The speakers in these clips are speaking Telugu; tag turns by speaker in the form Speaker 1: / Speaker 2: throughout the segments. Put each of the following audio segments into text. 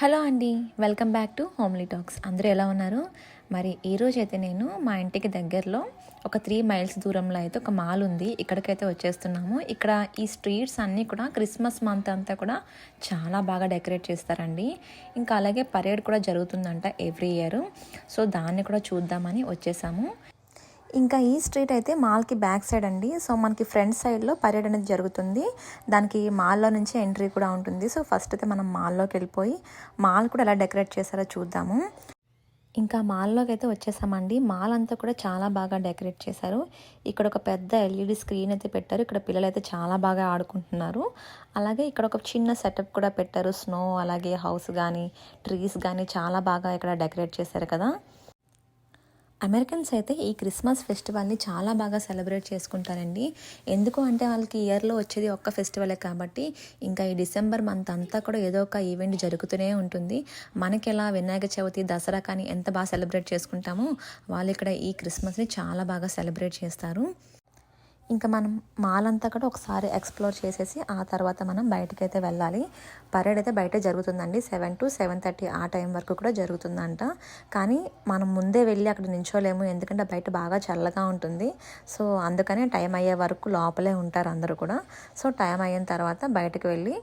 Speaker 1: హలో అండి. Welcome back to homely talks. అందరూ ఎలా ఉన్నారు? మరి ఈరోజైతే నేను మా ఇంటికి దగ్గరలో ఒక 3 మైల్స్ దూరంలో అయితే ఒక మాల్ ఉంది. ఇక్కడికైతే వచ్చేస్తున్నాము. ఇక్కడ ఈ స్ట్రీట్స్ అన్నీ కూడా క్రిస్మస్ మంత్ అంతా కూడా చాలా బాగా డెకరేట్ చేస్తారండి. ఇంకా అలాగే పరేడ్ కూడా జరుగుతుందంట ఎవ్రీ ఇయర్. సో దాన్ని కూడా చూద్దామని వచ్చేసాము. ఇంకా ఈ స్ట్రీట్ అయితే మాల్కి బ్యాక్ సైడ్ అండి. సో మనకి ఫ్రంట్ సైడ్లో పరేడ్ అనేది జరుగుతుంది. దానికి మాల్లో నుంచి ఎంట్రీ కూడా ఉంటుంది. సో ఫస్ట్ అయితే మనం మాల్లోకి వెళ్ళిపోయి మాల్ కూడా ఎలా డెకరేట్ చేస్తారో చూద్దాము. ఇంకా మాల్లోకి అయితే వచ్చేసామండి. మాల్ అంతా కూడా చాలా బాగా డెకరేట్ చేశారు. ఇక్కడ ఒక పెద్ద ఎల్ఈడి స్క్రీన్ అయితే పెట్టారు. ఇక్కడ పిల్లలు అయితే చాలా బాగా ఆడుకుంటున్నారు. అలాగే ఇక్కడ ఒక చిన్న సెటప్ కూడా పెట్టారు. స్నో అలాగే హౌస్ కానీ ట్రీస్ కానీ చాలా బాగా ఇక్కడ డెకరేట్ చేశారు కదా. అమెరికన్స్ అయితే ఈ క్రిస్మస్ ఫెస్టివల్ని చాలా బాగా సెలబ్రేట్ చేసుకుంటారండి. ఎందుకు అంటే వాళ్ళకి ఇయర్లో వచ్చేది ఒక్క ఫెస్టివలే కాబట్టి ఇంకా ఈ డిసెంబర్ మంత్ అంతా కూడా ఏదో ఒక ఈవెంట్ జరుగుతూనే ఉంటుంది. మనకి ఎలా వినాయక చవితి, దసరా కానీ ఎంత బాగా సెలబ్రేట్ చేసుకుంటామో వాళ్ళు ఇక్కడ ఈ క్రిస్మస్ని చాలా బాగా సెలబ్రేట్ చేస్తారు. ఇంకా మనం మాల్ అంతా కూడా ఒకసారి ఎక్స్ప్లోర్ చేసేసి ఆ తర్వాత మనం బయటకైతే వెళ్ళాలి. పరేడ్ అయితే బయట జరుగుతుందండి. 7 to 7:30 ఆ టైం వరకు కూడా జరుగుతుందంట. కానీ మనం ముందే వెళ్ళి అక్కడ నించోలేము, ఎందుకంటే బయట బాగా చల్లగా ఉంటుంది. సో అందుకనే టైం అయ్యే వరకు లోపలే ఉంటారు అందరూ కూడా. సో టైం అయిన తర్వాత బయటకు వెళ్ళి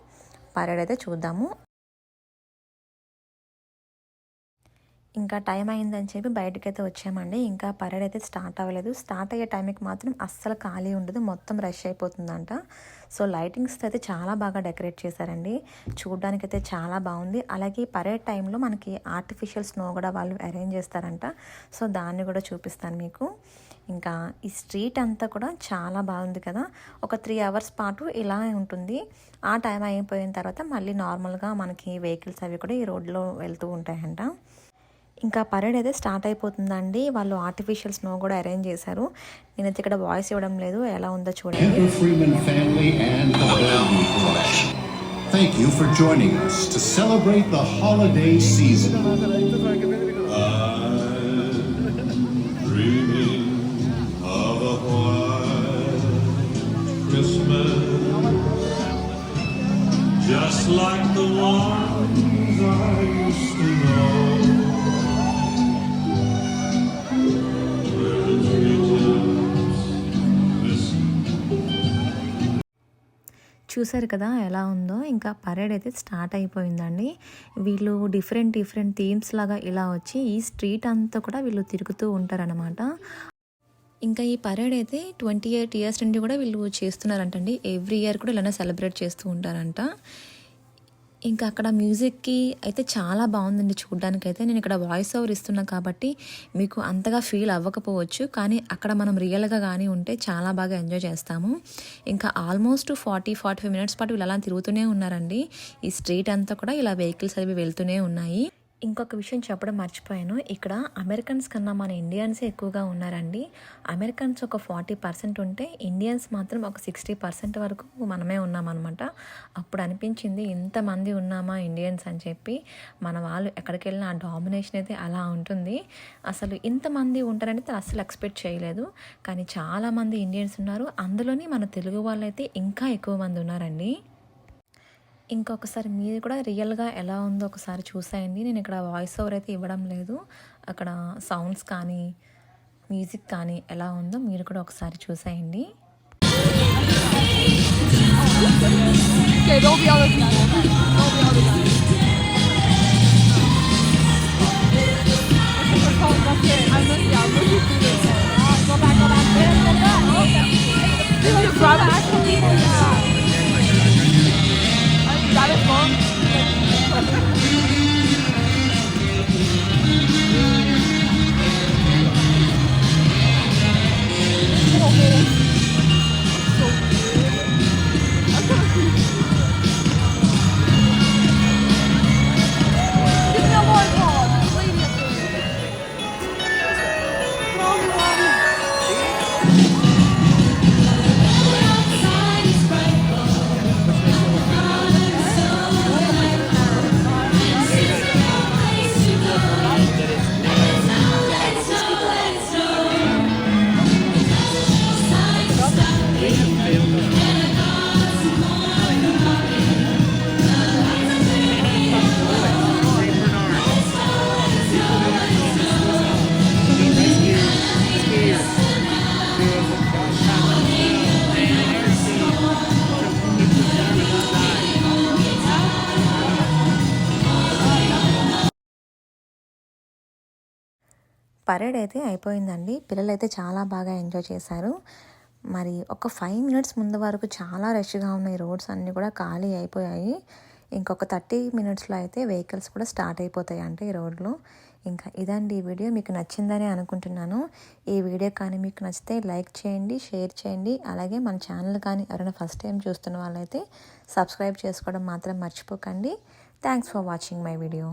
Speaker 1: పరేడ్ అయితే చూద్దాము. ఇంకా టైం అయిందని చెప్పి బయటకైతే వచ్చామండి. ఇంకా పరేడ్ అయితే స్టార్ట్ అవ్వలేదు. స్టార్ట్ అయ్యే టైంకి మాత్రం అస్సలు ఖాళీ ఉండదు, మొత్తం రష్ అయిపోతుందంట. సో లైటింగ్స్తో అయితే చాలా బాగా డెకరేట్ చేశారండి. చూడడానికైతే చాలా బాగుంది. అలాగే పరేడ్ టైంలో మనకి ఆర్టిఫిషియల్ స్నో కూడా వాళ్ళు అరేంజ్ చేస్తారంట. సో దాన్ని కూడా చూపిస్తాను మీకు. ఇంకా ఈ స్ట్రీట్ అంతా కూడా చాలా బాగుంది కదా. ఒక 3 hours పాటు ఇలా ఉంటుంది. ఆ టైం అయిపోయిన తర్వాత మళ్ళీ నార్మల్గా మనకి వెహికల్స్ అవి కూడా ఈ రోడ్లో వెళ్తూ ఉంటాయంట. ఇంకా పరేడ్ అయితే స్టార్ట్ అయిపోతుందండి. వాళ్ళు ఆర్టిఫిషియల్ స్నో కూడా అరేంజ్ చేశారు. నేనైతే ఇక్కడ వాయిస్ ఇవ్వడం లేదు, ఎలా ఉందో చూడండి.
Speaker 2: Thank you for joining us to celebrate the holiday season. Dreaming of a white Christmas, just like the ones I used to know.
Speaker 1: చూసారు కదా ఎలా ఉందో. ఇంకా పరేడ్ అయితే స్టార్ట్ అయిపోయిందండి. వీళ్ళు డిఫరెంట్ థీమ్స్ లాగా ఇలా వచ్చి ఈ స్ట్రీట్ అంతా కూడా వీళ్ళు తిరుగుతూ ఉంటారనమాట. ఇంకా ఈ పరేడ్ అయితే 28 years నుండి కూడా వీళ్ళు చేస్తున్నారంటండి. ఎవ్రీ ఇయర్ కూడా ఇలానే సెలబ్రేట్ చేస్తూ ఉంటారంట. ఇంకా అక్కడ మ్యూజిక్కి అయితే చాలా బాగుందండి చూడ్డానికైతే. నేను ఇక్కడ వాయిస్ ఓవర్ ఇస్తున్నా కాబట్టి మీకు అంతగా ఫీల్ అవ్వకపోవచ్చు, కానీ అక్కడ మనం రియల్గా కానీ ఉంటే చాలా బాగా ఎంజాయ్ చేస్తాము. ఇంకా ఆల్మోస్ట్ 40-45 minutes పాటు వీళ్ళు అలా తిరుగుతూనే ఉన్నారండి. ఈ స్ట్రీట్ అంతా కూడా ఇలా వెహికల్స్ అవి వెళ్తూనే ఉన్నాయి. ఇంకొక విషయం చెప్పడం మర్చిపోయాను. ఇక్కడ అమెరికన్స్ కన్నా మన ఇండియన్సే ఎక్కువగా ఉన్నారండి. అమెరికన్స్ ఒక 40% ఉంటే ఇండియన్స్ మాత్రం ఒక 60% వరకు మనమే ఉన్నామన్నమాట. అప్పుడు అనిపించింది ఇంతమంది ఉన్నామా ఇండియన్స్ అని చెప్పి. మన వాళ్ళు ఎక్కడికి వెళ్ళినా ఆ డామినేషన్ అయితే అలా ఉంటుంది. అసలు ఇంతమంది ఉంటారంటే అస్సలు ఎక్స్పెక్ట్ చేయలేదు. కానీ చాలామంది ఇండియన్స్ ఉన్నారు. అందులోని మన తెలుగు వాళ్ళైతే ఇంకా ఎక్కువ మంది ఉన్నారండి. ఇంకొకసారి మీరు కూడా రియల్గా ఎలా ఉందో ఒకసారి చూసేయండి. నేను ఇక్కడ వాయిస్ ఓవర్ అయితే ఇవ్వడం లేదు. అక్కడ సౌండ్స్ కానీ మ్యూజిక్ కానీ ఎలా ఉందో మీరు కూడా ఒకసారి చూసేయండి. పరేడ్ అయితే అయిపోయిందండి. పిల్లలైతే చాలా బాగా ఎంజాయ్ చేశారు. మరి ఒక 5 మినిట్స్ ముందు వరకు చాలా రష్గా ఉన్న ఈ రోడ్స్ అన్నీ కూడా ఖాళీ అయిపోయాయి. ఇంకొక 30 మినిట్స్లో అయితే వెహికల్స్ కూడా స్టార్ట్ అయిపోతాయి అంటే ఈ రోడ్లో. ఇంకా ఇదండి ఈ వీడియో, మీకు నచ్చిందని అనుకుంటున్నాను. ఈ వీడియో కానీ మీకు నచ్చితే లైక్ చేయండి, షేర్ చేయండి. అలాగే మన ఛానల్ కానీ ఎవరైనా ఫస్ట్ టైం చూస్తున్న వాళ్ళైతే సబ్స్క్రైబ్ చేసుకోవడం మాత్రం మర్చిపోకండి. Thanks for watching my video.